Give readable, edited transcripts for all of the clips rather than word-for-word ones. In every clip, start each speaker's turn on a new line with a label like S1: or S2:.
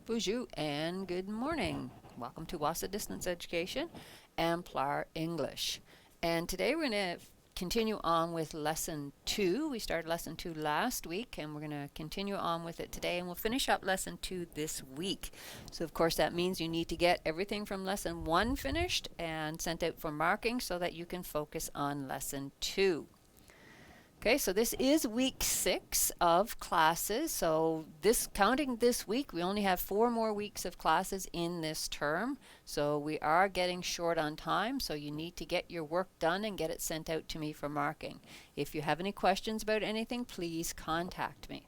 S1: Bonjour and good morning. Welcome to WASA Distance Education and PLAR English. And today we're going to continue on with Lesson 2. We started Lesson 2 last week and we're going to continue on with it today, and we'll finish up Lesson 2 this week. So of course that means you need to get everything from Lesson 1 finished and sent out for marking so that you can focus on Lesson 2. Okay, so this is week 6 of classes. So counting this week, we only have 4 more weeks of classes in this term. So we are getting short on time, so you need to get your work done and get it sent out to me for marking. If you have any questions about anything, please contact me.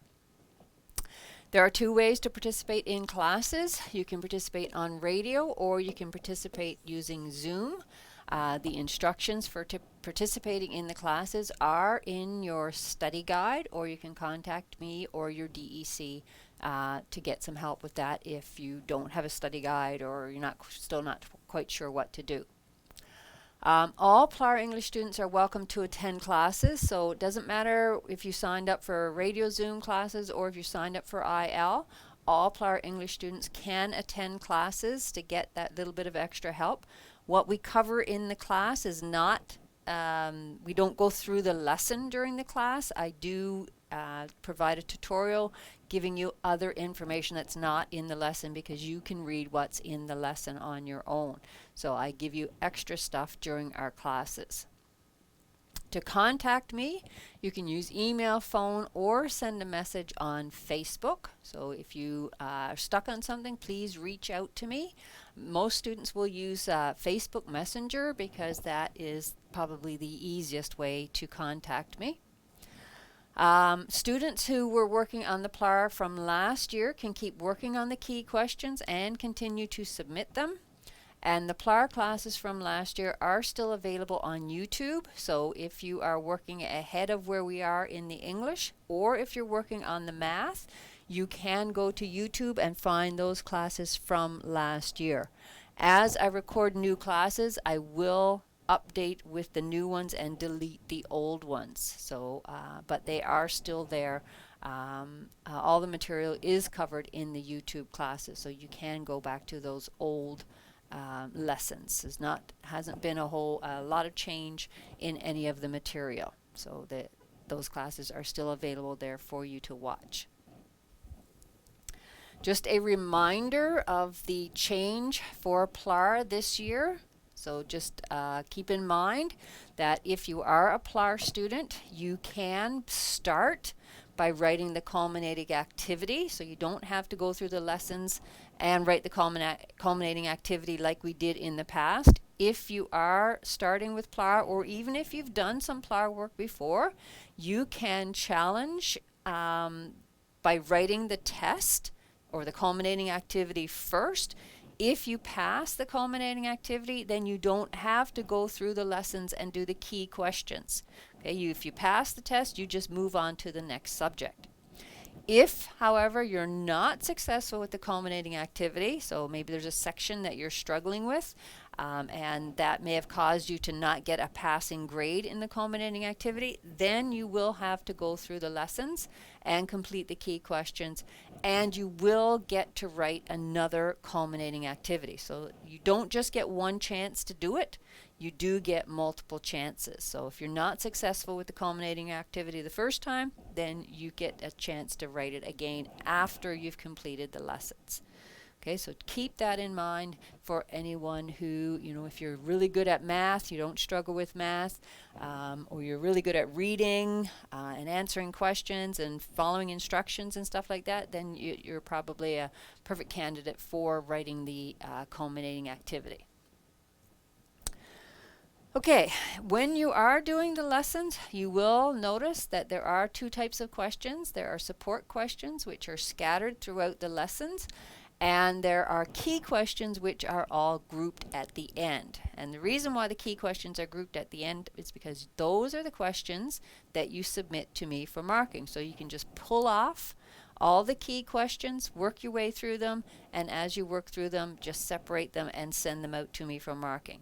S1: There are 2 ways to participate in classes. You can participate on radio or you can participate using Zoom. The instructions for participating in the classes are in your study guide, or you can contact me or your DEC to get some help with that if you don't have a study guide or you're still not quite sure what to do. All PLAR English students are welcome to attend classes, so it doesn't matter if you signed up for radio Zoom classes or if you signed up for IL. All PLAR English students can attend classes to get that little bit of extra help. What we cover in the class is not, we don't go through the lesson during the class. I do provide a tutorial giving you other information that's not in the lesson because you can read what's in the lesson on your own. So I give you extra stuff during our classes. To contact me, you can use email, phone, or send a message on Facebook. So if you are stuck on something, please reach out to me. Most students will use Facebook Messenger because that is probably the easiest way to contact me. Students who were working on the PLAR from last year can keep working on the key questions and continue to submit them. And the PLAR classes from last year are still available on YouTube. So if you are working ahead of where we are in the English, or if you're working on the math, you can go to YouTube and find those classes from last year. As I record new classes, I will update with the new ones and delete the old ones. So, but they are still there. All the material is covered in the YouTube classes, so you can go back to those old lessons. Hasn't been a lot of change in any of the material, so those classes are still available there for you to watch. Just a reminder of the change for PLAR this year. So just keep in mind that if you are a PLAR student, you can start by writing the culminating activity. So you don't have to go through the lessons and write the culminating activity like we did in the past. If you are starting with PLAR, or even if you've done some PLAR work before, you can challenge by writing the test or the culminating activity first. If you pass the culminating activity, then you don't have to go through the lessons and do the key questions. Okay, if you pass the test, you just move on to the next subject. If, however, you're not successful with the culminating activity, so maybe there's a section that you're struggling with, and that may have caused you to not get a passing grade in the culminating activity, then you will have to go through the lessons and complete the key questions, and you will get to write another culminating activity. So you don't just get one chance to do it, you do get multiple chances. So if you're not successful with the culminating activity the first time, then you get a chance to write it again after you've completed the lessons. Okay, so keep that in mind for anyone who, if you're really good at math, you don't struggle with math, or you're really good at reading and answering questions and following instructions and stuff like that, then you're probably a perfect candidate for writing the culminating activity. Okay, when you are doing the lessons, you will notice that there are 2 types of questions. There are support questions, which are scattered throughout the lessons, and there are key questions, which are all grouped at the end. And the reason why the key questions are grouped at the end is because those are the questions that you submit to me for marking. So you can just pull off all the key questions, work your way through them, and as you work through them, just separate them and send them out to me for marking.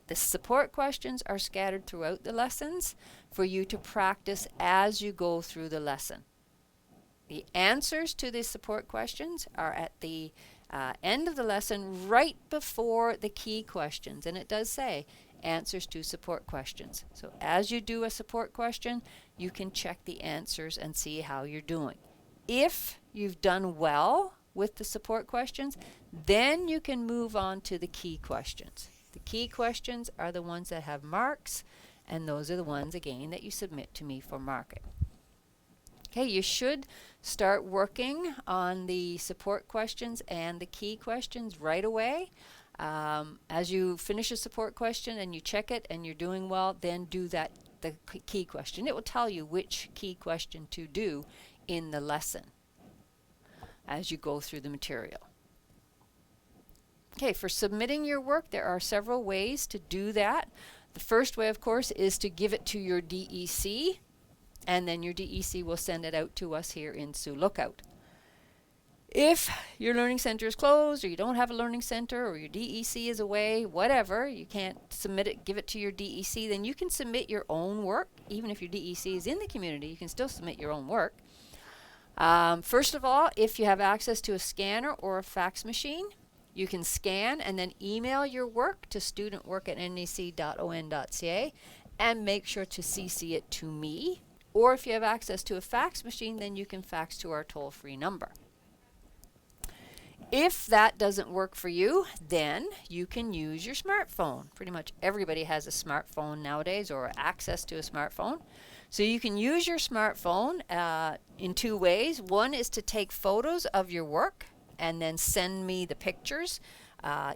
S1: The support questions are scattered throughout the lessons for you to practice as you go through the lesson. The answers to the support questions are at the end of the lesson, right before the key questions. And it does say answers to support questions. So as you do a support question, you can check the answers and see how you're doing. If you've done well with the support questions, then you can move on to the key questions. The key questions are the ones that have marks, and those are the ones, again, that you submit to me for marking. Okay, you should start working on the support questions and the key questions right away. As you finish a support question and you check it and you're doing well, then do the key question. It will tell you which key question to do in the lesson as you go through the material. Okay, for submitting your work, there are several ways to do that. The first way, of course, is to give it to your DEC, and then your DEC will send it out to us here in Sioux Lookout. If your learning center is closed, or you don't have a learning center, or your DEC is away, whatever, you can't submit it, give it to your DEC, then you can submit your own work. Even if your DEC is in the community, you can still submit your own work. First of all, if you have access to a scanner or a fax machine, you can scan and then email your work to studentwork@nec.on.ca and make sure to CC it to me. Or if you have access to a fax machine, then you can fax to our toll-free number. If that doesn't work for you, then you can use your smartphone. Pretty much everybody has a smartphone nowadays, or access to a smartphone. So you can use your smartphone in two ways. One is to take photos of your work and then send me the pictures,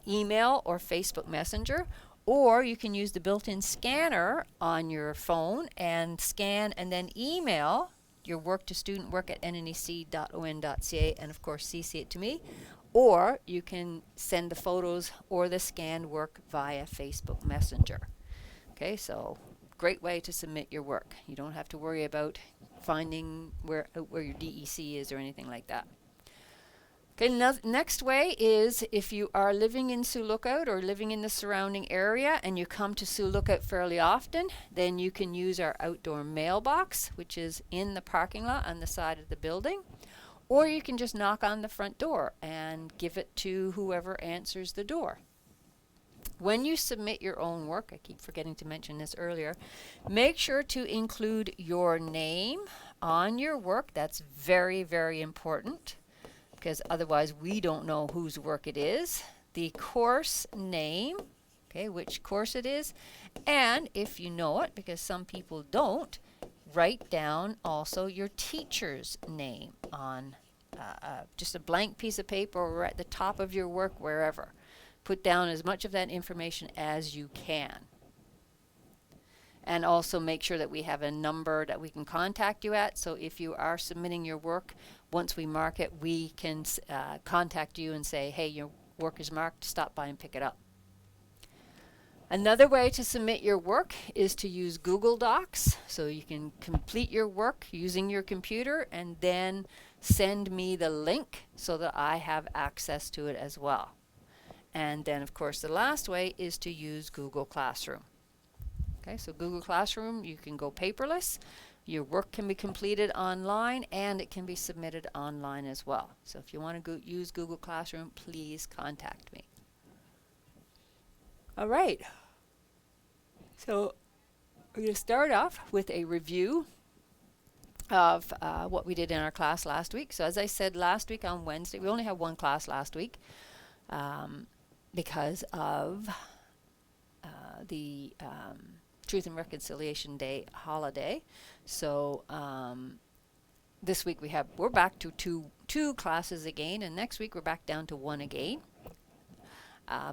S1: email or Facebook Messenger. Or you can use the built-in scanner on your phone and scan and then email your work to studentwork@nnec.on.ca and of course CC it to me. Or you can send the photos or the scanned work via Facebook Messenger. Okay, so great way to submit your work. You don't have to worry about finding where your DEC is or anything like that. Okay, next way is if you are living in Sioux Lookout or living in the surrounding area and you come to Sioux Lookout fairly often, then you can use our outdoor mailbox, which is in the parking lot on the side of the building. Or you can just knock on the front door and give it to whoever answers the door. When you submit your own work, I keep forgetting to mention this earlier, make sure to include your name on your work. That's very, very important, because otherwise we don't know whose work it is. The course name, okay, which course it is, and if you know it, because some people don't, write down also your teacher's name on just a blank piece of paper or at the top of your work, wherever. Put down as much of that information as you can. And also make sure that we have a number that we can contact you at. So if you are submitting your work, once we mark it, we can contact you and say, hey, your work is marked, stop by and pick it up. Another way to submit your work is to use Google Docs. So you can complete your work using your computer and then send me the link so that I have access to it as well. And then, of course, the last way is to use Google Classroom. Okay, so Google Classroom, you can go paperless. Your work can be completed online and it can be submitted online as well. So if you want to use Google Classroom, please contact me. All right. So we're going to start off with a review of what we did in our class last week. So as I said last week on Wednesday, we only had one class last week because of the Truth and Reconciliation Day holiday. So this week we're back to two classes again, and next week we're back down to one again.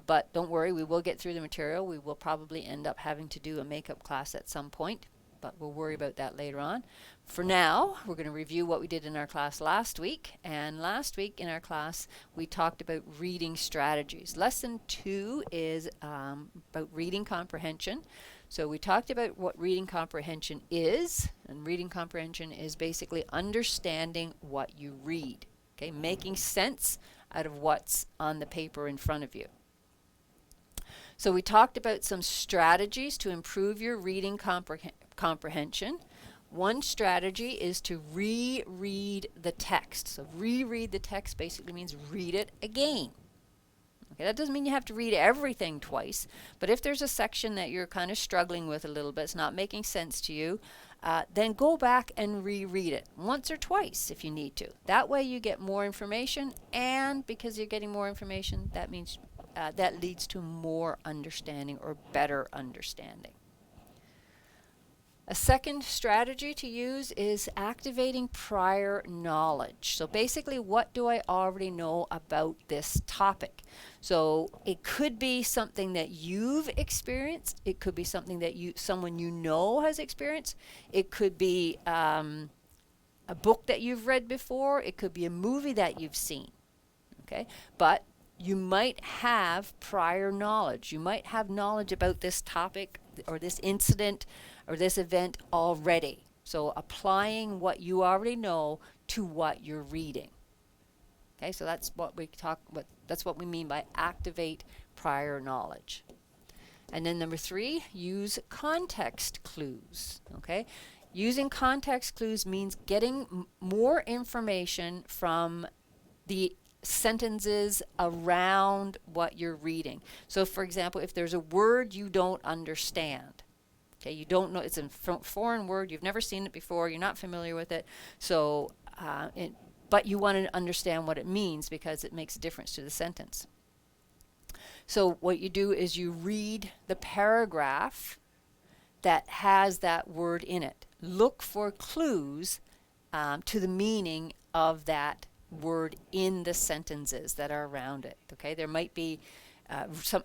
S1: But don't worry, we will get through the material. We will probably end up having to do a makeup class at some point, but we'll worry about that later on. For now, we're going to review what we did in our class last week. And last week in our class, we talked about reading strategies. Lesson 2 is about reading comprehension. So we talked about what reading comprehension is, and reading comprehension is basically understanding what you read, okay, making sense out of what's on the paper in front of you. So we talked about some strategies to improve your reading comprehension. One strategy is to reread the text. So reread the text basically means read it again. Okay, that doesn't mean you have to read everything twice, but if there's a section that you're kind of struggling with a little bit, it's not making sense to you, then go back and reread it once or twice if you need to. That way you get more information, and because you're getting more information, that means that leads to more understanding or better understanding. A second strategy to use is activating prior knowledge. So basically, what do I already know about this topic? So it could be something that you've experienced. It could be something that someone you know has experienced. It could be a book that you've read before. It could be a movie that you've seen. Okay, but you might have prior knowledge. You might have knowledge about this topic or this incident or this event already. So applying what you already know to what you're reading. Okay, so that's what we mean by activate prior knowledge. And then number 3, use context clues. Okay, using context clues means getting more information from the sentences around what you're reading. So for example, if there's a word you don't understand, okay, you don't know, it's a foreign word, you've never seen it before, you're not familiar with it, so but you want to understand what it means because it makes a difference to the sentence. So what you do is you read the paragraph that has that word in it. Look for clues to the meaning of that word in the sentences that are around it. Okay, there might be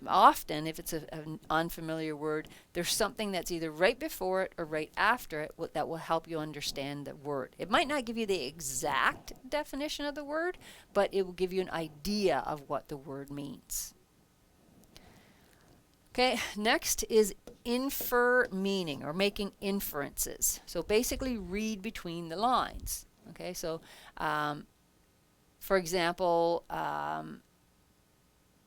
S1: often, if it's an unfamiliar word, there's something that's either right before it or right after it that will help you understand the word. It might not give you the exact definition of the word, but it will give you an idea of what the word means. Okay, next is infer meaning, or making inferences. So basically read between the lines. Okay, so for example,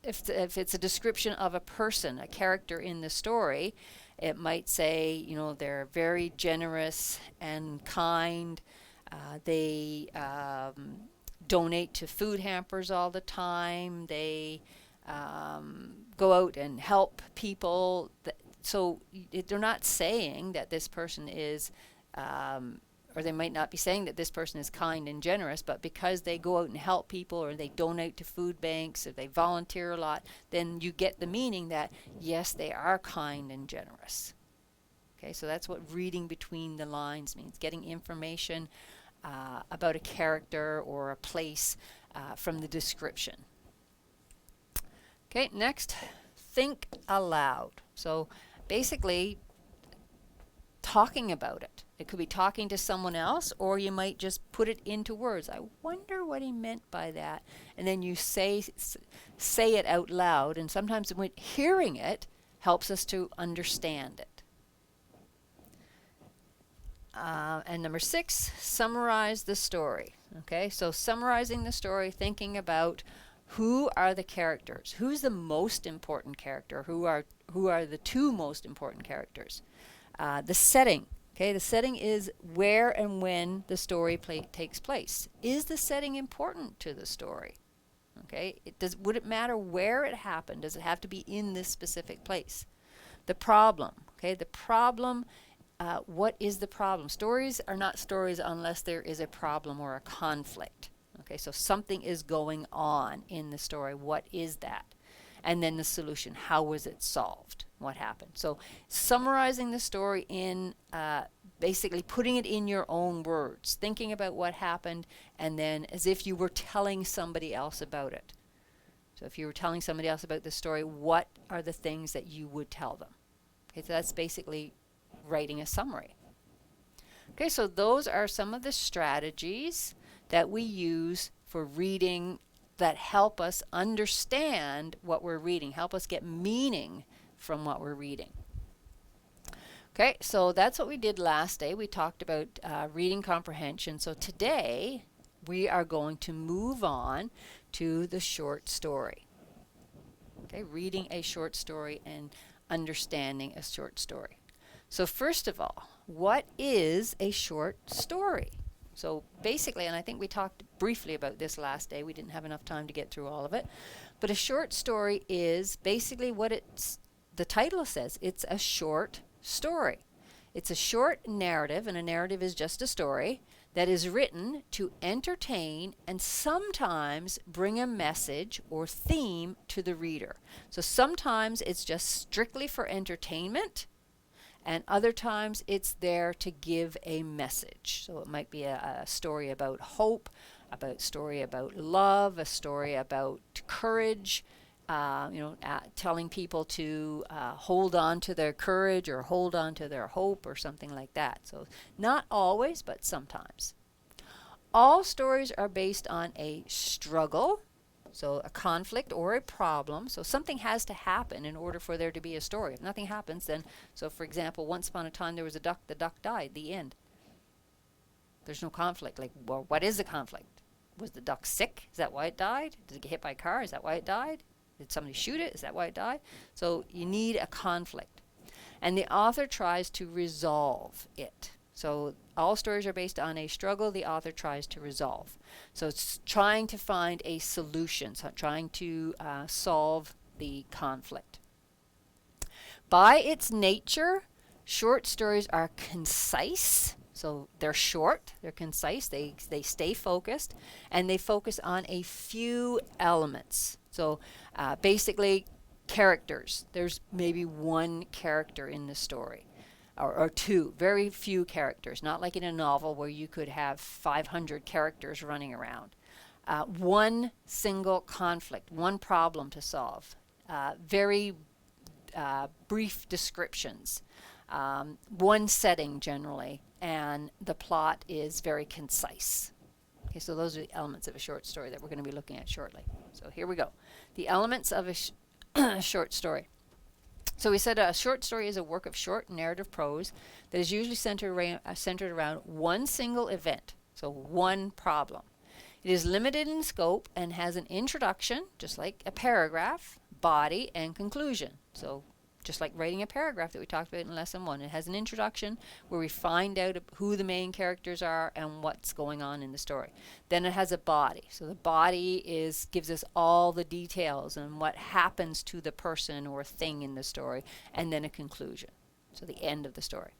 S1: if it's a description of a person, a character in the story, it might say, you know, they're very generous and kind. They donate to food hampers all the time. They go out and help people. So they're not saying that this person is or they might not be saying that this person is kind and generous, but because they go out and help people, or they donate to food banks, or they volunteer a lot, then you get the meaning that, yes, they are kind and generous. Okay, so that's what reading between the lines means, getting information about a character or a place from the description. Okay, next, think aloud. So basically, talking about it. It could be talking to someone else, or you might just put it into words. I wonder what he meant by that. And then you say it out loud, and sometimes when hearing it helps us to understand it. And number 6, summarize the story. Okay, so summarizing the story, thinking about who are the characters, who's the most important character, who are the 2 most important characters. The setting. Okay, the setting is where and when the story takes place. Is the setting important to the story? Okay, would it matter where it happened? Does it have to be in this specific place? The problem. Okay, the problem. What is the problem? Stories are not stories unless there is a problem or a conflict. Okay, so something is going on in the story. What is that? And then the solution. How was it solved? What happened? So summarizing the story in basically putting it in your own words, thinking about what happened, and then as if you were telling somebody else about it. So if you were telling somebody else about the story, what are the things that you would tell them? Okay, so that's basically writing a summary. Okay, so those are some of the strategies that we use for reading that help us understand what we're reading, help us get meaning from what we're reading. Okay, so that's what we did last day. We talked about reading comprehension. So today we are going to move on to the short story. Okay, reading a short story and understanding a short story. So first of all, what is a short story? So basically, and I think we talked briefly about this last day, we didn't have enough time to get through all of it, but a short story is basically what the title says. It's a short story. It's a short narrative, and a narrative is just a story that is written to entertain and sometimes bring a message or theme to the reader. So sometimes it's just strictly for entertainment, and other times it's there to give a message. So it might be a story about hope, a story about love, a story about courage, telling people to hold on to their courage or hold on to their hope or something like that. So not always, but sometimes. All stories are based on a struggle, so a conflict or a problem. So something has to happen in order for there to be a story. If nothing happens, then, so for example, once upon a time there was a duck, the duck died, the end. There's no conflict. Like, well, what is the conflict? Was the duck sick? Is that why it died? Did it get hit by a car? Is that why it died? Did somebody shoot it? Is that why it died? So you need a conflict. And the author tries to resolve it. So all stories are based on a struggle the author tries to resolve. So it's trying to find a solution, so trying to solve the conflict. By its nature, short stories are concise. So they're short, they're concise, they stay focused, and they focus on a few elements. So basically, characters. There's maybe one character in the story, or two, very few characters, not like in a novel where you could have 500 characters running around. One single conflict, one problem to solve, very brief descriptions, one setting generally, and the plot is very concise. Okay, so those are the elements of a short story that we're going to be looking at shortly. So here we go. The elements of a short story. So we said a short story is a work of short narrative prose that is usually centered around one single event, so one problem. It is limited in scope and has an introduction, just like a paragraph, body, and conclusion. So just like writing a paragraph that we talked about in lesson 1. It has an introduction where we find out who the main characters are and what's going on in the story. Then it has a body. So the body gives us all the details and what happens to the person or thing in the story, and then a conclusion. So the end of the story.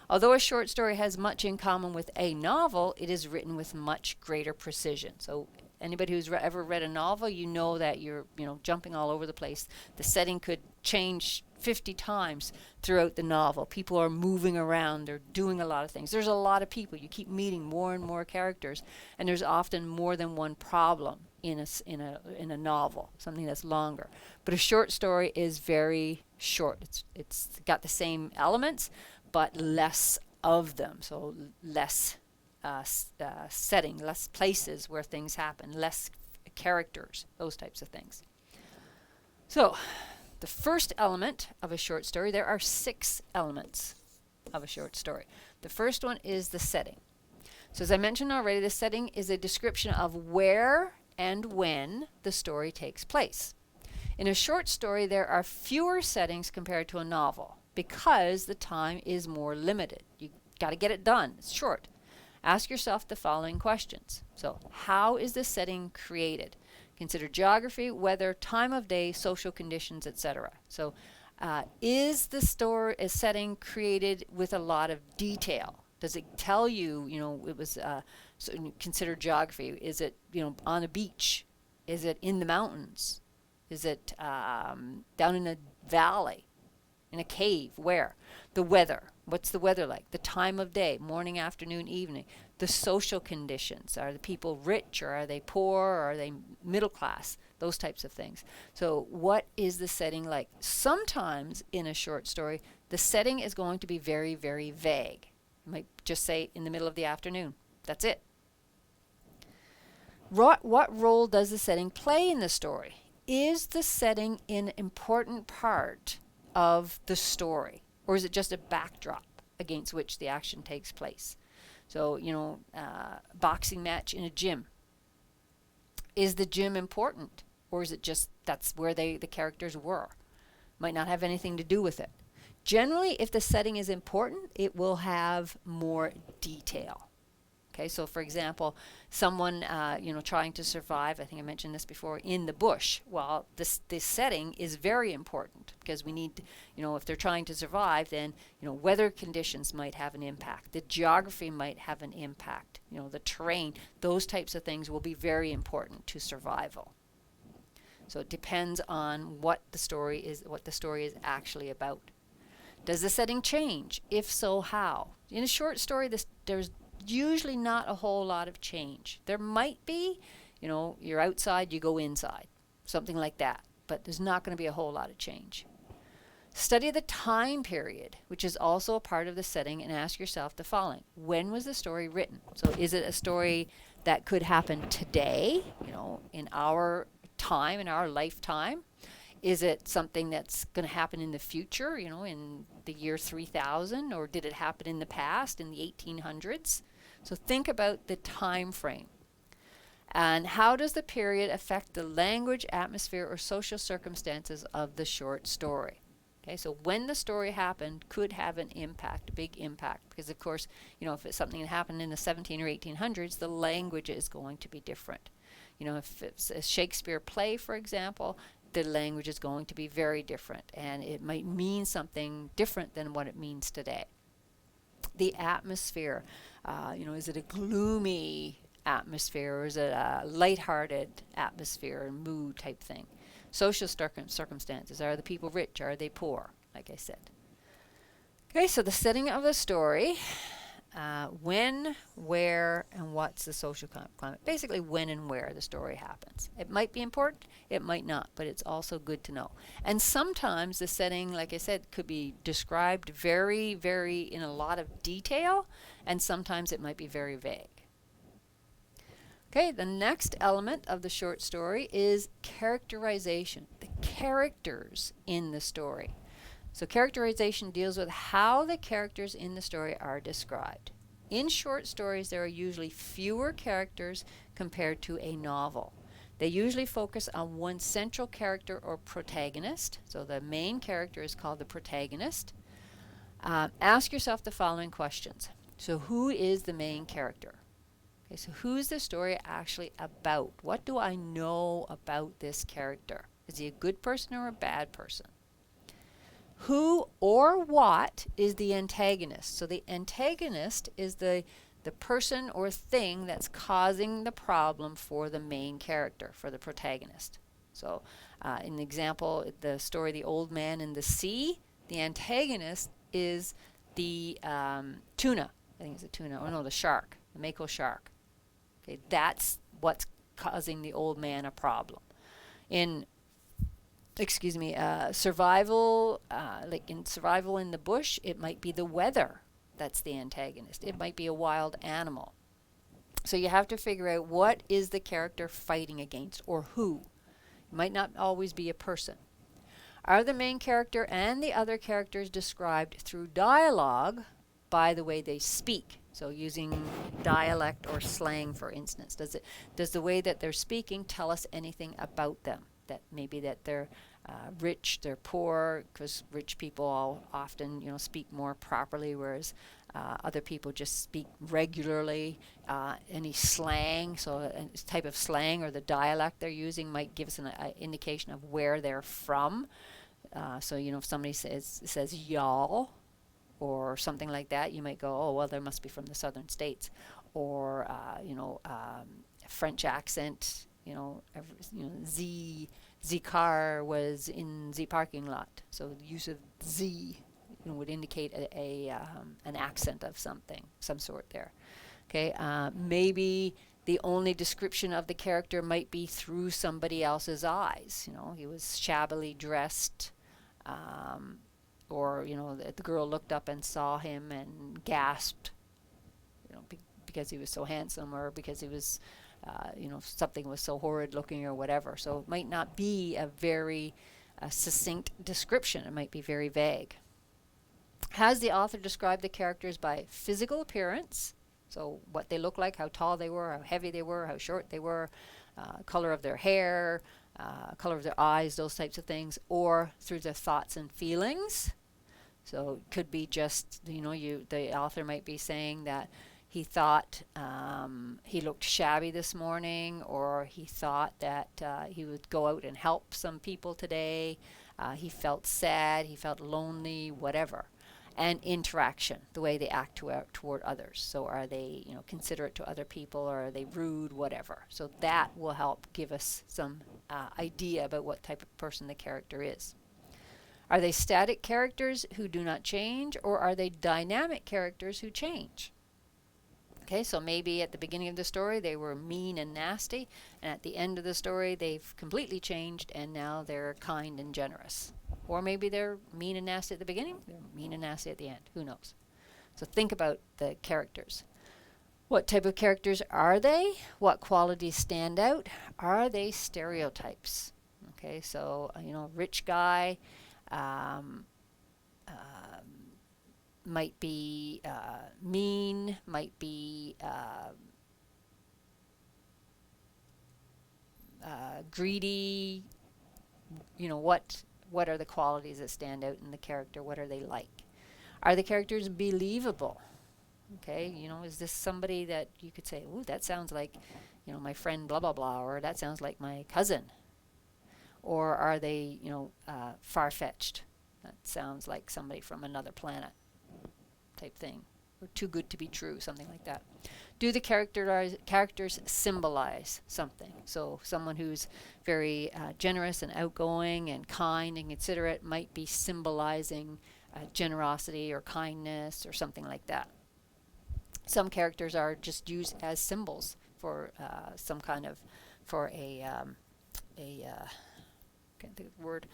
S1: Although a short story has much in common with a novel, it is written with much greater precision. So anybody who's ever read a novel, you know that you're jumping all over the place. The setting could change 50 times throughout the novel. People are moving around, they're doing a lot of things. There's a lot of people. You keep meeting more and more characters, and there's often more than one problem in a novel, something that's longer. But a short story is very short. It's got the same elements, but less of them. So less setting, less places where things happen, less characters, those types of things. So the first element of a short story, there are 6 elements of a short story. The first one is the setting. So as I mentioned already, the setting is a description of where and when the story takes place. In a short story, there are fewer settings compared to a novel because the time is more limited. You got to get it done. It's short. Ask yourself the following questions. So, how is the setting created? Consider geography, weather, time of day, social conditions, etc. So, is the setting created with a lot of detail? Does it tell you, it was, so consider geography. Is it, on a beach? Is it in the mountains? Is it down in a valley? In a cave? Where? The weather. What's the weather like? The time of day, morning, afternoon, evening. The social conditions. Are the people rich, or are they poor, or are they middle class? Those types of things. So what is the setting like? Sometimes in a short story, the setting is going to be very, very vague. You might just say in the middle of the afternoon. That's it. What role does the setting play in the story? Is the setting an important part of the story, or is it just a backdrop against which the action takes place? So, boxing match in a gym. Is the gym important, or is it just that's where the characters were? Might not have anything to do with it. Generally, if the setting is important, it will have more detail. Okay, so for example, someone trying to survive. I think I mentioned this before, in the bush. Well, this setting is very important because we need, if they're trying to survive, then weather conditions might have an impact. The geography might have an impact. The terrain, those types of things will be very important to survival. So it depends on what the story is actually about. Does the setting change? If so, how? In a short story, there's usually not a whole lot of change. There might be, you're outside, you go inside, something like that, but there's not going to be a whole lot of change. Study the time period, which is also a part of the setting, and ask yourself the following. When was the story written? So is it a story that could happen today, in our time, in our lifetime? Is it something that's going to happen in the future, in the year 3000, or did it happen in the past, in the 1800s? So think about the time frame. And how does the period affect the language, atmosphere, or social circumstances of the short story? Okay, so when the story happened could have an impact, a big impact, because of course, if it's something that happened in the 17 or 1800s, the language is going to be different. If it's a Shakespeare play, for example, the language is going to be very different, and it might mean something different than what it means today. The atmosphere, is it a gloomy atmosphere, or is it a lighthearted atmosphere and mood type thing? Social circumstances, are the people rich, are they poor, like I said. Okay, so the setting of the story, when, where, and what's the social climate. Basically when and where the story happens. It might be important, it might not, but it's also good to know. And sometimes the setting, like I said, could be described very, very in a lot of detail, and sometimes it might be very vague. Okay, the next element of the short story is characterization, the characters in the story. So characterization deals with how the characters in the story are described. In short stories, there are usually fewer characters compared to a novel. They usually focus on one central character or protagonist. So the main character is called the protagonist. Ask yourself the following questions. So who is the main character? Okay, so who's the story actually about? What do I know about this character? Is he a good person or a bad person? Who or what is the antagonist? So the antagonist is the person or thing that's causing the problem for the main character, for the protagonist. So in the example, the story The Old Man and the Sea, the antagonist is the tuna. I think it's a tuna. Oh no, the shark, the mako shark. Okay, that's what's causing the old man a problem. In survival, like in survival in the bush, it might be the weather that's the antagonist. It might be a wild animal. So you have to figure out what is the character fighting against, or who. It might not always be a person. Are the main character and the other characters described through dialogue by the way they speak? So using dialect or slang, for instance. Does the way that they're speaking tell us anything about them? That maybe that they're rich, they're poor, because rich people all often speak more properly, whereas other people just speak regularly. Any slang, so a type of slang or the dialect they're using might give us an indication of where they're from. So if somebody says y'all or something like that, you might go, oh well, they must be from the southern states. Or French accent, the car was in the parking lot. So the use of the would indicate an accent of something, some sort there. Okay, maybe the only description of the character might be through somebody else's eyes. He was shabbily dressed, or the girl looked up and saw him and gasped, because he was so handsome, or because he was something was so horrid looking or whatever. So it might not be a very succinct description. It might be very vague. Has the author described the characters by physical appearance? So what they look like, how tall they were, how heavy they were, how short they were, color of their hair, color of their eyes, those types of things, or through their thoughts and feelings? So it could be just, the author might be saying that he thought he looked shabby this morning, or he thought that he would go out and help some people today. He felt sad, he felt lonely, whatever. And interaction, the way they act toward others. So are they, considerate to other people, or are they rude, whatever. So that will help give us some idea about what type of person the character is. Are they static characters who do not change, or are they dynamic characters who change? Okay, so maybe at the beginning of the story they were mean and nasty, and at the end of the story they've completely changed and now they're kind and generous. Or maybe they're mean and nasty at the beginning, they're mean and nasty at the end. Who knows? So think about the characters. What type of characters are they? What qualities stand out? Are they stereotypes? Okay, so, rich guy might be mean, might be greedy. What are the qualities that stand out in the character? What are they like? Are the characters believable? Okay, is this somebody that you could say, ooh, that sounds like, my friend blah blah blah, or that sounds like my cousin? Or are they, far-fetched? That sounds like somebody from another planet type thing. Or too good to be true, something like that. Do the characters symbolize something? So someone who's very generous and outgoing and kind and considerate might be symbolizing generosity or kindness or something like that. Some characters are just used as symbols for some kind of, for a can't think of the word,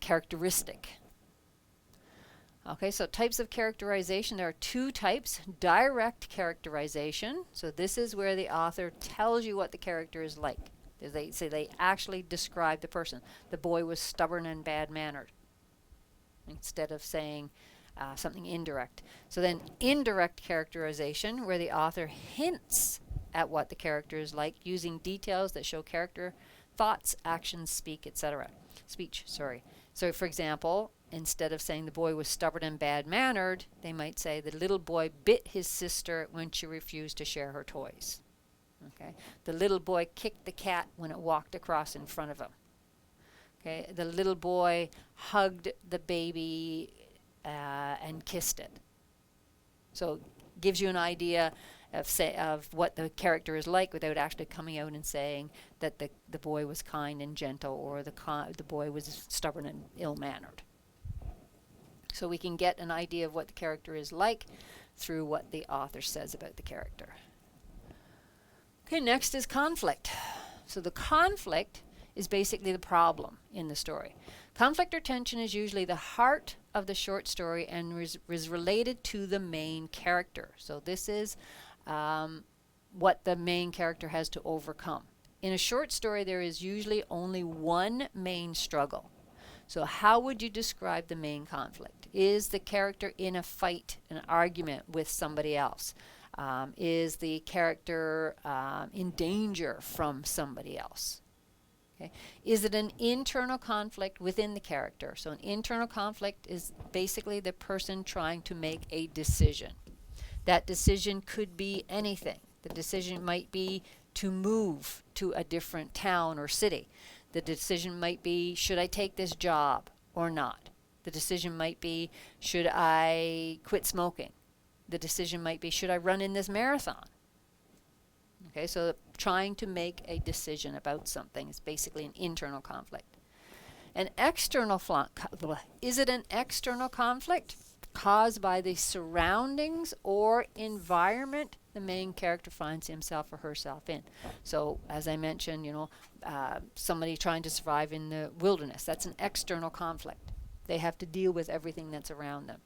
S1: characteristic. Okay, so types of characterization. There are two types. Direct characterization. So this is where the author tells you what the character is like. They say they actually describe the person. The boy was stubborn and bad-mannered, instead of saying something indirect. So then indirect characterization, where the author hints at what the character is like using details that show character, thoughts, actions, speech, sorry. So for example, instead of saying the boy was stubborn and bad-mannered, they might say the little boy bit his sister when she refused to share her toys. Okay, the little boy kicked the cat when it walked across in front of him. Okay, the little boy hugged the baby and kissed it. So gives you an idea of what the character is like without actually coming out and saying that the boy was kind and gentle, or the boy was stubborn and ill-mannered. So we can get an idea of what the character is like through what the author says about the character. Okay, next is conflict. So the conflict is basically the problem in the story. Conflict or tension is usually the heart of the short story and is related to the main character. So this is what the main character has to overcome. In a short story, there is usually only one main struggle. So how would you describe the main conflict? Is the character in a fight, an argument with somebody else? Is the character in danger from somebody else? Okay. Is it an internal conflict within the character? So an internal conflict is basically the person trying to make a decision. That decision could be anything. The decision might be to move to a different town or city. The decision might be, should I take this job or not? The decision might be, should I quit smoking? The decision might be, should I run in this marathon? Okay, so trying to make a decision about something is basically an internal conflict. An external is it an external conflict caused by the surroundings or environment the main character finds himself or herself in? So as I mentioned, somebody trying to survive in the wilderness, that's an external conflict. They have to deal with everything that's around them.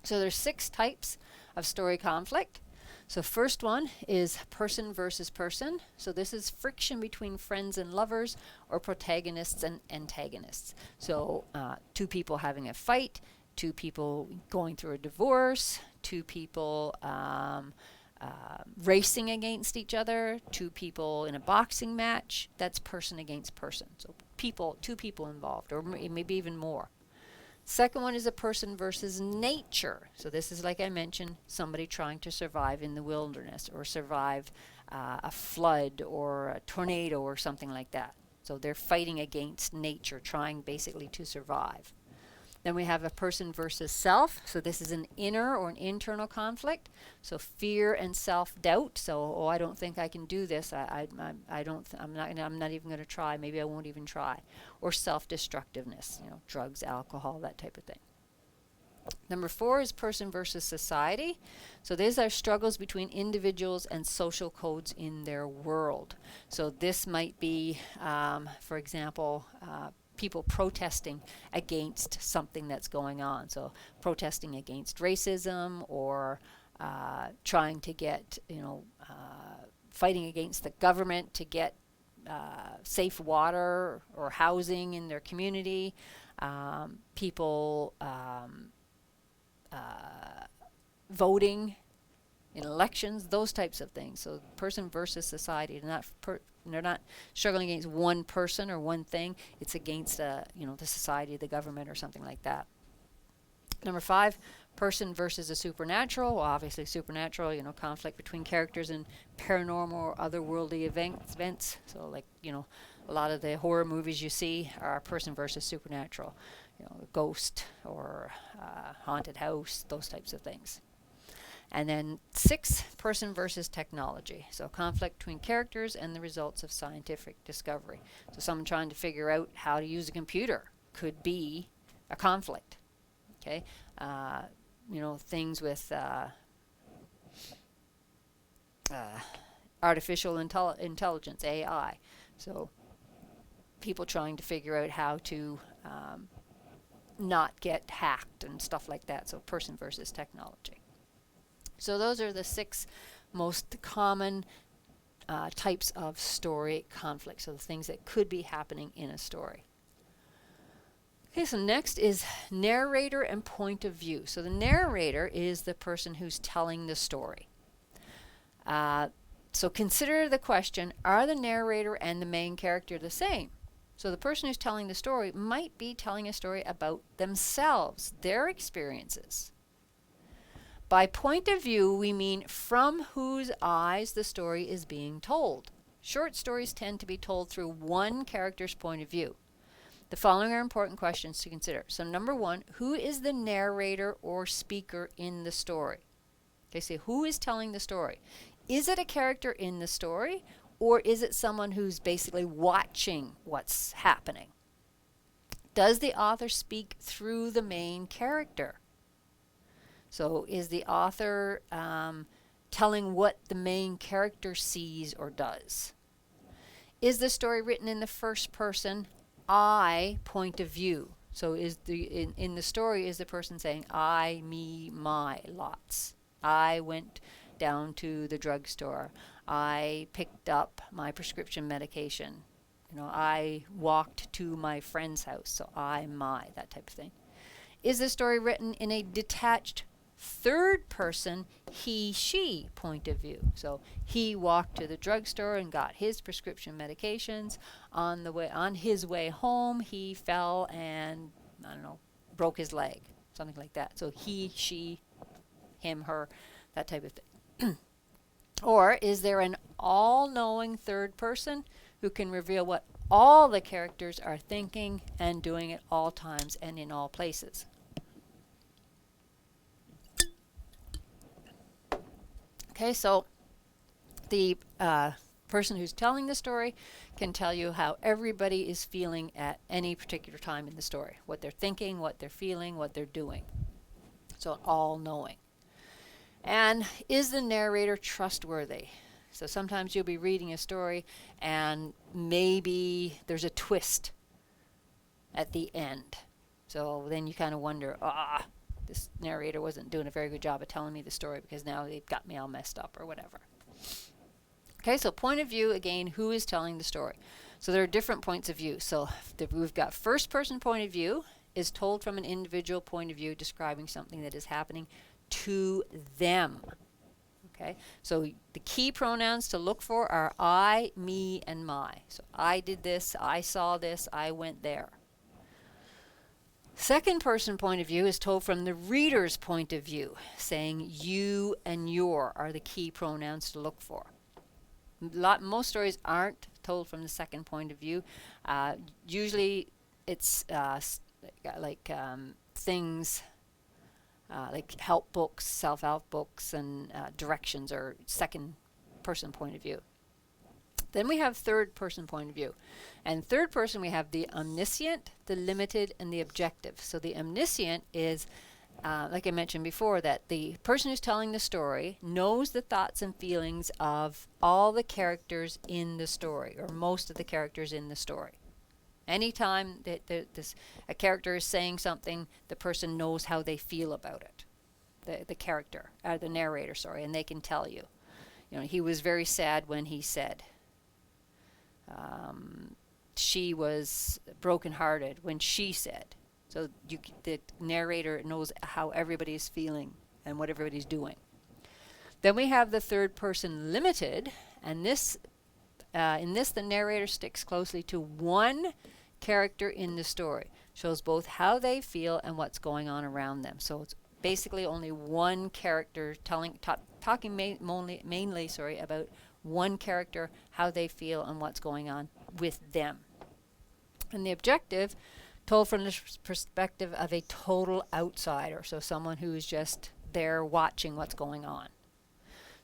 S1: So there's 6 types of story conflict. So first one is person versus person. So this is friction between friends and lovers, or protagonists and antagonists. So 2 people having a fight, 2 people going through a divorce, 2 people racing against each other, 2 people in a boxing match. That's person against person. So 2 people involved, or maybe even more. Second one is a person versus nature. So this is, like I mentioned, somebody trying to survive in the wilderness or survive a flood or a tornado or something like that. So they're fighting against nature, trying basically to survive. Then we have a person versus self. So this is an inner or an internal conflict. So fear and self-doubt. So, oh, I don't think I can do this. I'm not even going to try. Maybe I won't even try. Or self-destructiveness. Drugs, alcohol, that type of thing. Number 4 is person versus society. So these are struggles between individuals and social codes in their world. So this might be, for example, people protesting against something that's going on. So protesting against racism or trying to get, fighting against the government to get safe water or housing in their community. People voting in elections, those types of things. So person versus society. They're not struggling against one person or one thing. It's against the society, the government, or something like that. Number 5, person versus the supernatural. Well, obviously supernatural, conflict between characters in paranormal or otherworldly events. So like, a lot of the horror movies you see are person versus supernatural. Ghost or haunted house, those types of things. And then 6, person versus technology. So conflict between characters and the results of scientific discovery. So someone trying to figure out how to use a computer could be a conflict. Okay, things with artificial intelligence, AI. So people trying to figure out how to not get hacked and stuff like that. So person versus technology. So those are the 6 most common types of story conflicts. So the things that could be happening in a story. Okay, so next is narrator and point of view. So the narrator is the person who's telling the story. So consider the question, are the narrator and the main character the same? So the person who's telling the story might be telling a story about themselves, their experiences. By point of view, we mean from whose eyes the story is being told. Short stories tend to be told through one character's point of view. The following are important questions to consider. So number 1, who is the narrator or speaker in the story? Okay, so who is telling the story? Is it a character in the story, or is it someone who's basically watching what's happening? Does the author speak through the main character? So is the author telling what the main character sees or does? Is the story written in the first person I point of view? So is in the story, is the person saying I, me, my, lots? I went down to the drugstore. I picked up my prescription medication. I walked to my friend's house. So I, my, that type of thing. Is the story written in a detached third person he, she point of view? So he walked to the drugstore and got his prescription medications. On his way home, he fell and, broke his leg. Something like that. So he, she, him, her, that type of thing. Or is there an all-knowing third person who can reveal what all the characters are thinking and doing at all times and in all places? Okay, so the person who's telling the story can tell you how everybody is feeling at any particular time in the story. What they're thinking, what they're feeling, what they're doing. So all-knowing. And is the narrator trustworthy? So sometimes you'll be reading a story and maybe there's a twist at the end. So then you kind of wonder, this narrator wasn't doing a very good job of telling me the story because now they've got me all messed up or whatever. Okay, so point of view, again, who is telling the story? So there are different points of view. So we've got first person point of view is told from an individual point of view describing something that is happening to them. Okay, so the key pronouns to look for are I, me, and my. So I did this, I saw this, I went there. Second person point of view is told from the reader's point of view, saying you and your are the key pronouns to look for. Most stories aren't told from the second point of view. Usually it's things like help books, self-help books, and directions are second person point of view. Then we have third person point of view. And third person, we have the omniscient, the limited, and the objective. So the omniscient is, like I mentioned before, that the person who's telling the story knows the thoughts and feelings of all the characters in the story, or most of the characters in the story. Anytime that a character is saying something, the person knows how they feel about it. The character, the narrator, sorry, and they can tell you. You know, he was very sad when he said. She was brokenhearted when she said. So the narrator knows how everybody is feeling and what everybody's doing. Then we have the third person limited, and in this the narrator sticks closely to one character in the story, shows both how they feel and what's going on around them. So it's basically only one character talking mainly about one character, how they feel and what's going on with them. And the objective, told from the perspective of a total outsider, so someone who's just there watching what's going on.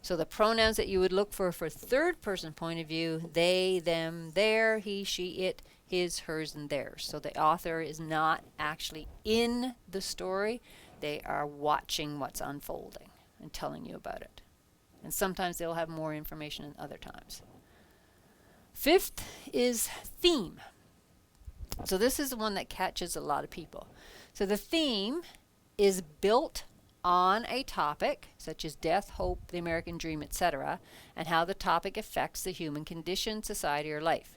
S1: So the pronouns that you would look for third person point of view, they, them, their, he, she, it, his, hers, and theirs. So the author is not actually in the story, they are watching what's unfolding and telling you about it. And sometimes they'll have more information than other times. Fifth is theme. So this is the one that catches a lot of people. So the theme is built on a topic, such as death, hope, the American dream, etc., and how the topic affects the human condition, society, or life.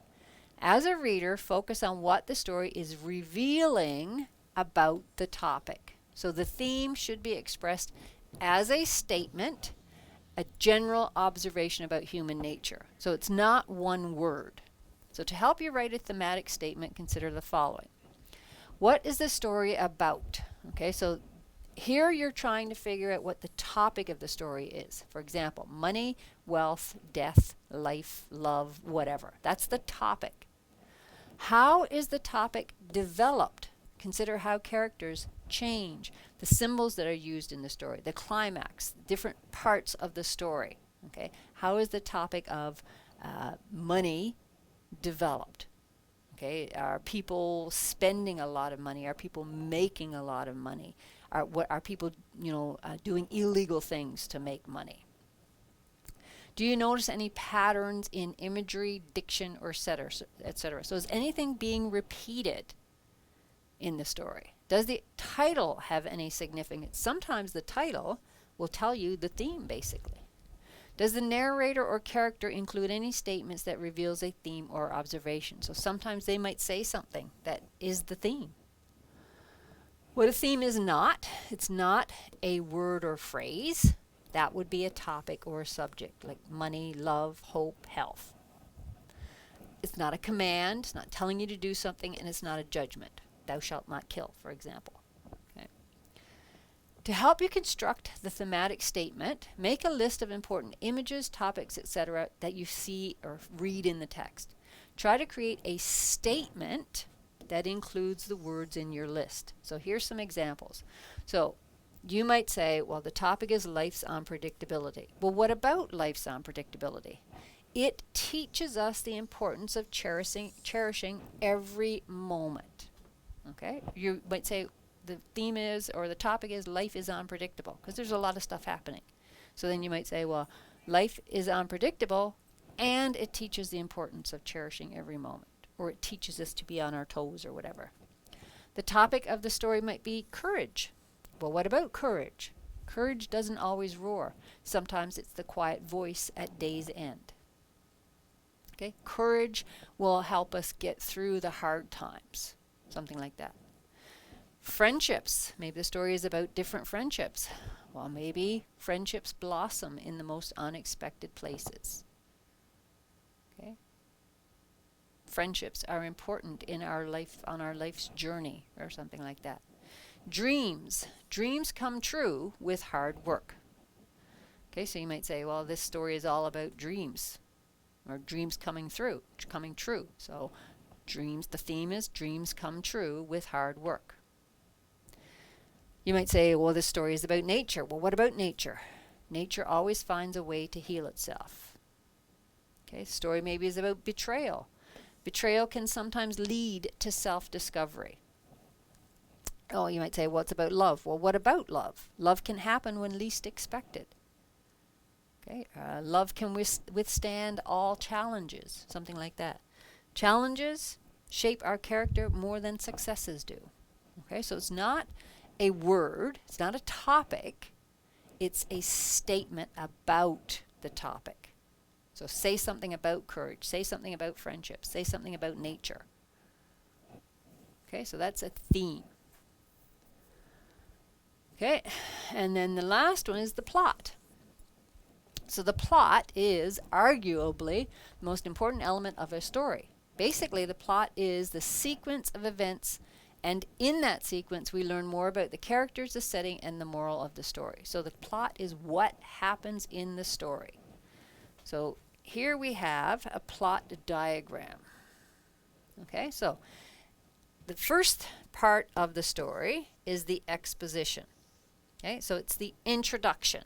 S1: As a reader, focus on what the story is revealing about the topic. So the theme should be expressed as a statement, a general observation about human nature. So it's not one word. So to help you write a thematic statement, consider the following. What is the story about? Okay, so here you're trying to figure out what the topic of the story is. For example, money, wealth, death, life, love, whatever. That's the topic. How is the topic developed? Consider how characters change, the symbols that are used in the story, the climax, different parts of the story. Okay, how is the topic of money developed? Okay, are people spending a lot of money? Are people making a lot of money? Are people doing illegal things to make money? Do you notice any patterns in imagery, diction, or etc.? So is anything being repeated in the story? Does the title have any significance? Sometimes the title will tell you the theme, basically. Does the narrator or character include any statements that reveals a theme or observation? So sometimes they might say something that is the theme. What a theme is not, it's not a word or phrase. That would be a topic or a subject, like money, love, hope, health. It's not a command, it's not telling you to do something, and it's not a judgment. Thou shalt not kill, for example. Okay. To help you construct the thematic statement, make a list of important images, topics, etc. that you see or read in the text. Try to create a statement that includes the words in your list. So here's some examples. So you might say, well, the topic is life's unpredictability. Well, what about life's unpredictability? It teaches us the importance of cherishing every moment. Okay? You might say the theme is, or the topic is, life is unpredictable, because there's a lot of stuff happening. So then you might say, well, life is unpredictable, and it teaches the importance of cherishing every moment, or it teaches us to be on our toes, or whatever. The topic of the story might be courage. Well, what about courage? Courage doesn't always roar. Sometimes it's the quiet voice at day's end. Okay? Courage will help us get through the hard times. Something like that. Friendships. Maybe the story is about different friendships. Well, maybe friendships blossom in the most unexpected places. Okay? friendships are important in our life, on our life's journey, or something like that. Dreams. Dreams come true with hard work. Okay, so you might say, well, this story is all about dreams, or dreams coming true. So dreams, the theme is dreams come true with hard work. You might say, well, this story is about nature. Well, what about nature? Nature always finds a way to heal itself. Okay, story maybe is about betrayal. Betrayal can sometimes lead to self-discovery. Oh, you might say, well, it's about love. Well, what about love? Love can happen when least expected. Okay, love can withstand all challenges, something like that. Challenges shape our character more than successes do. Okay, so it's not a word, it's not a topic, it's a statement about the topic. So say something about courage, say something about friendship, say something about nature. Okay, so that's a theme. Okay, and then the last one is the plot. So the plot is arguably the most important element of a story. Basically, the plot is the sequence of events, and in that sequence we learn more about the characters, the setting, and the moral of the story. So the plot is what happens in the story. So here we have a plot diagram. Okay, so the first part of the story is the exposition. Okay, so it's the introduction.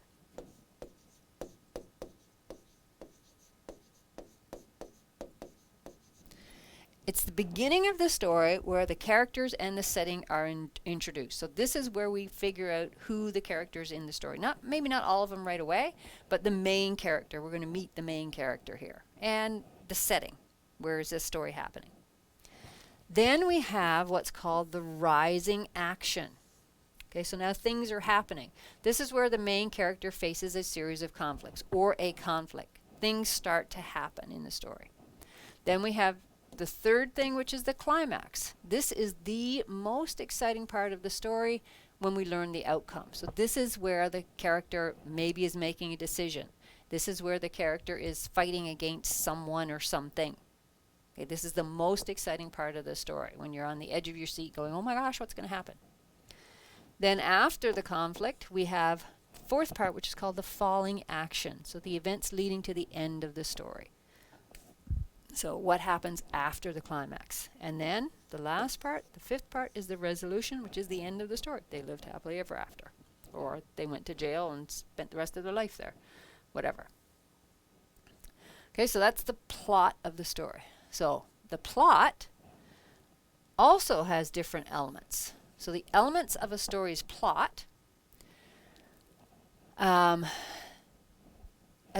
S1: It's the beginning of the story where the characters and the setting are introduced. So this is where we figure out who the characters in the story. Maybe not all of them right away, but the main character. We're going to meet the main character here. And the setting. Where is this story happening? Then we have what's called the rising action. Okay, so now things are happening. This is where the main character faces a series of conflicts, or a conflict. Things start to happen in the story. Then we have the third thing, which is the climax. This is the most exciting part of the story when we learn the outcome. So this is where the character maybe is making a decision. This is where the character is fighting against someone or something. Okay, this is the most exciting part of the story, when you're on the edge of your seat going, oh my gosh, what's going to happen? Then after the conflict, we have the fourth part, which is called the falling action. So the events leading to the end of the story. So what happens after the climax? And then the last part, the fifth part, is the resolution, which is the end of the story. They lived happily ever after. Or they went to jail and spent the rest of their life there. Whatever. Okay, so that's the plot of the story. So the plot also has different elements. So the elements of a story's plot, as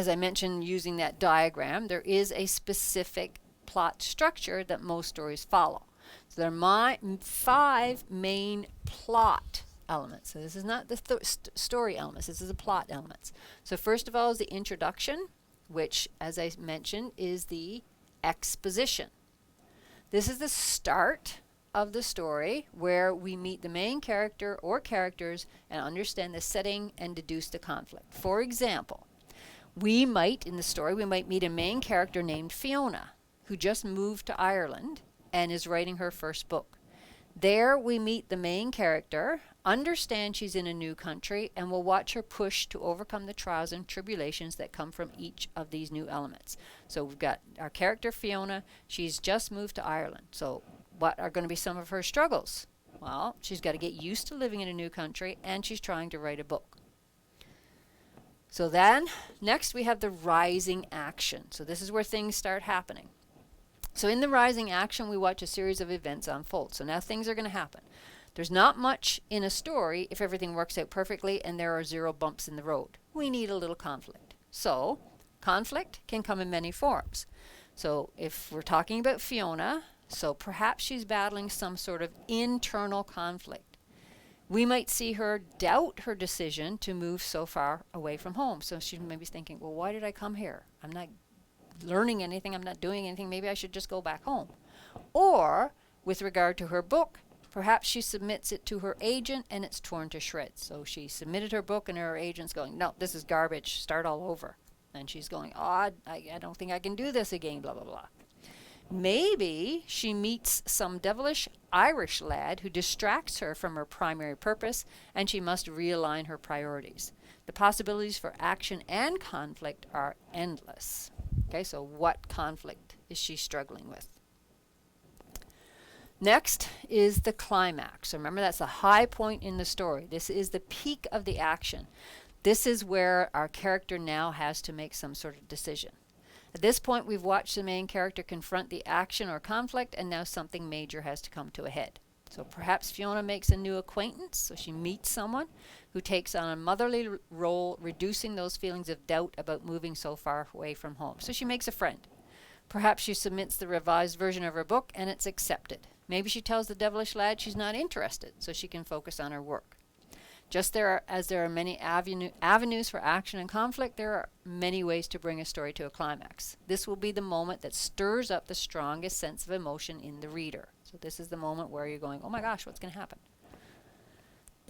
S1: I mentioned, using that diagram, there is a specific plot structure that most stories follow. So there are 5 main plot elements. So this is not the story elements, this is the plot elements. So first of all is the introduction, which, as I mentioned, is the exposition. This is the start of the story where we meet the main character or characters and understand the setting and deduce the conflict. For example, in the story, we might meet a main character named Fiona, who just moved to Ireland and is writing her first book. There we meet the main character, understand she's in a new country, and we'll watch her push to overcome the trials and tribulations that come from each of these new elements. So we've got our character Fiona, she's just moved to Ireland. So what are going to be some of her struggles? Well, she's got to get used to living in a new country, and she's trying to write a book. So then, next we have the rising action. So this is where things start happening. So in the rising action, we watch a series of events unfold. So now things are going to happen. There's not much in a story if everything works out perfectly and there are 0 bumps in the road. We need a little conflict. So conflict can come in many forms. So if we're talking about Fiona, so perhaps she's battling some sort of internal conflict. We might see her doubt her decision to move so far away from home. So she may be thinking, well, why did I come here? I'm not learning anything. I'm not doing anything. Maybe I should just go back home. Or, with regard to her book, perhaps she submits it to her agent and it's torn to shreds. So she submitted her book and her agent's going, no, this is garbage. Start all over. And she's going, oh, I don't think I can do this again, blah, blah, blah. Maybe she meets some devilish Irish lad who distracts her from her primary purpose, and she must realign her priorities. The possibilities for action and conflict are endless. Okay, so what conflict is she struggling with? Next is the climax. So remember, that's the high point in the story. This is the peak of the action. This is where our character now has to make some sort of decision. At this point, we've watched the main character confront the action or conflict, and now something major has to come to a head. So perhaps Fiona makes a new acquaintance, so she meets someone who takes on a motherly role, reducing those feelings of doubt about moving so far away from home. So she makes a friend. Perhaps she submits the revised version of her book, and it's accepted. Maybe she tells the devilish lad she's not interested, so she can focus on her work. Just as there are many avenues for action and conflict, there are many ways to bring a story to a climax. This will be the moment that stirs up the strongest sense of emotion in the reader. So this is the moment where you're going, oh my gosh, what's going to happen?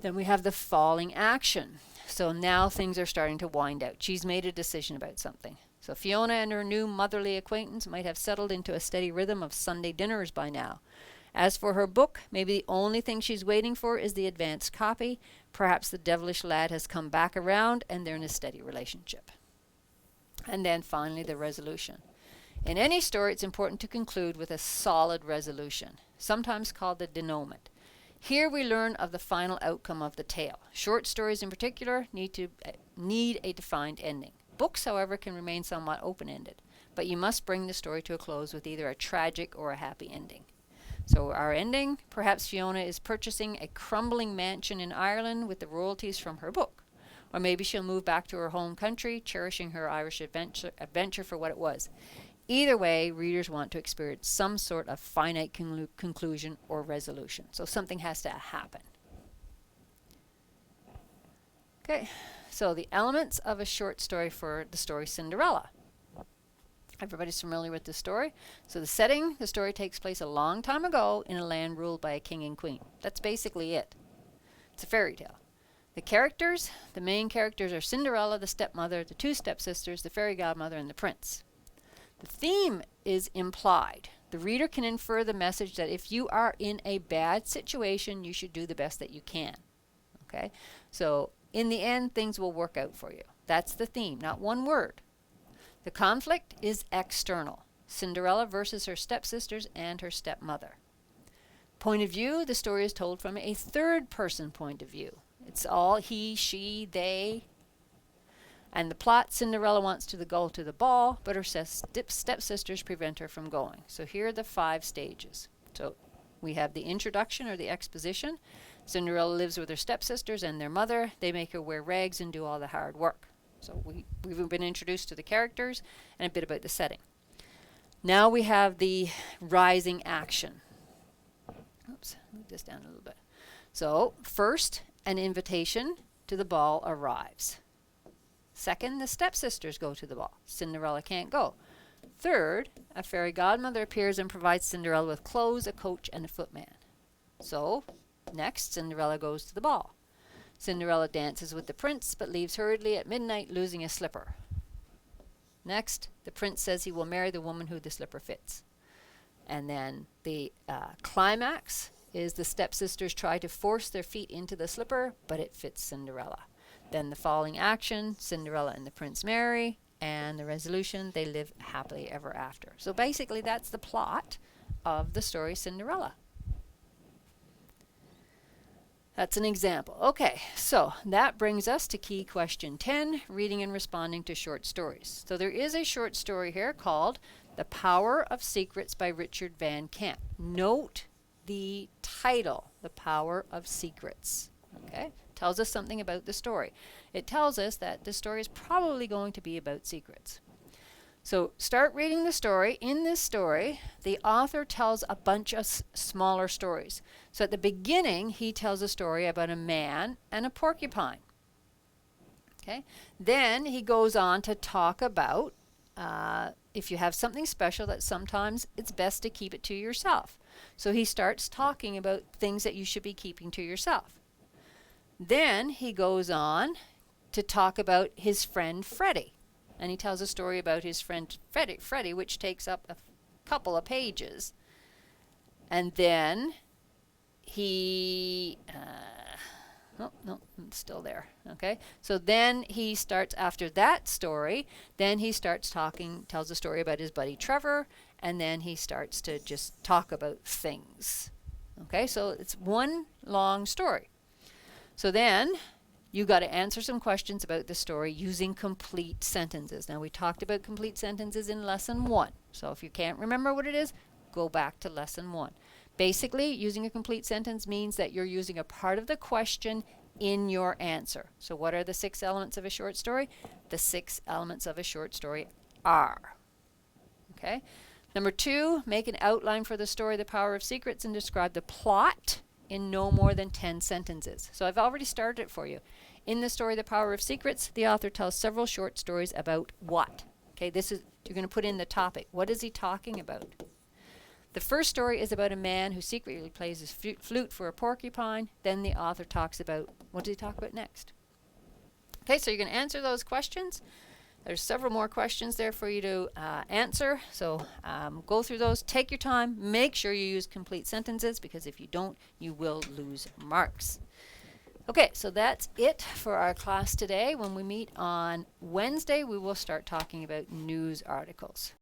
S1: Then we have the falling action. So now things are starting to wind out. She's made a decision about something. So Fiona and her new motherly acquaintance might have settled into a steady rhythm of Sunday dinners by now. As for her book, maybe the only thing she's waiting for is the advanced copy. Perhaps the devilish lad has come back around and they're in a steady relationship. And then finally, the resolution. In any story, it's important to conclude with a solid resolution, sometimes called the denouement. Here we learn of the final outcome of the tale. Short stories in particular need a defined ending. Books, however, can remain somewhat open-ended, but you must bring the story to a close with either a tragic or a happy ending. So our ending, perhaps Fiona is purchasing a crumbling mansion in Ireland with the royalties from her book. Or maybe she'll move back to her home country, cherishing her Irish adventure for what it was. Either way, readers want to experience some sort of finite conclusion or resolution. So something has to happen. Okay, so the elements of a short story for the story Cinderella. Everybody's familiar with the story. So the setting, the story takes place a long time ago in a land ruled by a king and queen. That's basically it. It's a fairy tale. The characters, the main characters are Cinderella, the stepmother, the two stepsisters, the fairy godmother, and the prince. The theme is implied. The reader can infer the message that if you are in a bad situation, you should do the best that you can. Okay? So in the end, things will work out for you. That's the theme, not one word. The conflict is external. Cinderella versus her stepsisters and her stepmother. Point of view, the story is told from a third-person point of view. It's all he, she, they. And the plot, Cinderella wants to go to the ball, but her stepsisters prevent her from going. So here are the 5 stages. So we have the introduction or the exposition. Cinderella lives with her stepsisters and their mother. They make her wear rags and do all the hard work. So we've been introduced to the characters and a bit about the setting. Now we have the rising action. Oops, move this down a little bit. So first, an invitation to the ball arrives. Second, the stepsisters go to the ball. Cinderella can't go. Third, a fairy godmother appears and provides Cinderella with clothes, a coach, and a footman. So next, Cinderella goes to the ball. Cinderella dances with the prince, but leaves hurriedly at midnight, losing a slipper. Next, the prince says he will marry the woman who the slipper fits. And then the climax is the stepsisters try to force their feet into the slipper, but it fits Cinderella. Then the falling action, Cinderella and the prince marry, and the resolution, they live happily ever after. So basically that's the plot of the story Cinderella. That's an example. Okay, so that brings us to key question 10, reading and responding to short stories. So there is a short story here called The Power of Secrets by Richard Van Camp. Note the title, The Power of Secrets. Okay, tells us something about the story. It tells us that the story is probably going to be about secrets. So start reading the story. In this story, the author tells a bunch of smaller stories. So at the beginning, he tells a story about a man and a porcupine. Okay. Then he goes on to talk about if you have something special, that sometimes it's best to keep it to yourself. So he starts talking about things that you should be keeping to yourself. Then he goes on to talk about his friend Freddie. And he tells a story about his friend Freddie, which takes up couple of pages. And then he, oh, no, it's still there. Okay, so then he starts, after that story, then he starts talking, tells a story about his buddy Trevor, and then he starts to just talk about things. Okay, so it's one long story. So then you got to answer some questions about the story using complete sentences. Now, we talked about complete sentences in lesson 1. So if you can't remember what it is, go back to lesson 1. Basically, using a complete sentence means that you're using a part of the question in your answer. So what are the 6 elements of a short story? The 6 elements of a short story are. Okay. Number 2, make an outline for the story The Power of Secrets and describe the plot in no more than 10 sentences. So I've already started it for you. In the story The Power of Secrets, the author tells several short stories about what? Okay, this is, you're going to put in the topic. What is he talking about? The first story is about a man who secretly plays his flute for a porcupine. Then the author talks about, what does he talk about next? Okay, so you're going to answer those questions. There's several more questions there for you to answer. So go through those, take your time, make sure you use complete sentences, because if you don't, you will lose marks. Okay, so that's it for our class today. When we meet on Wednesday, we will start talking about news articles.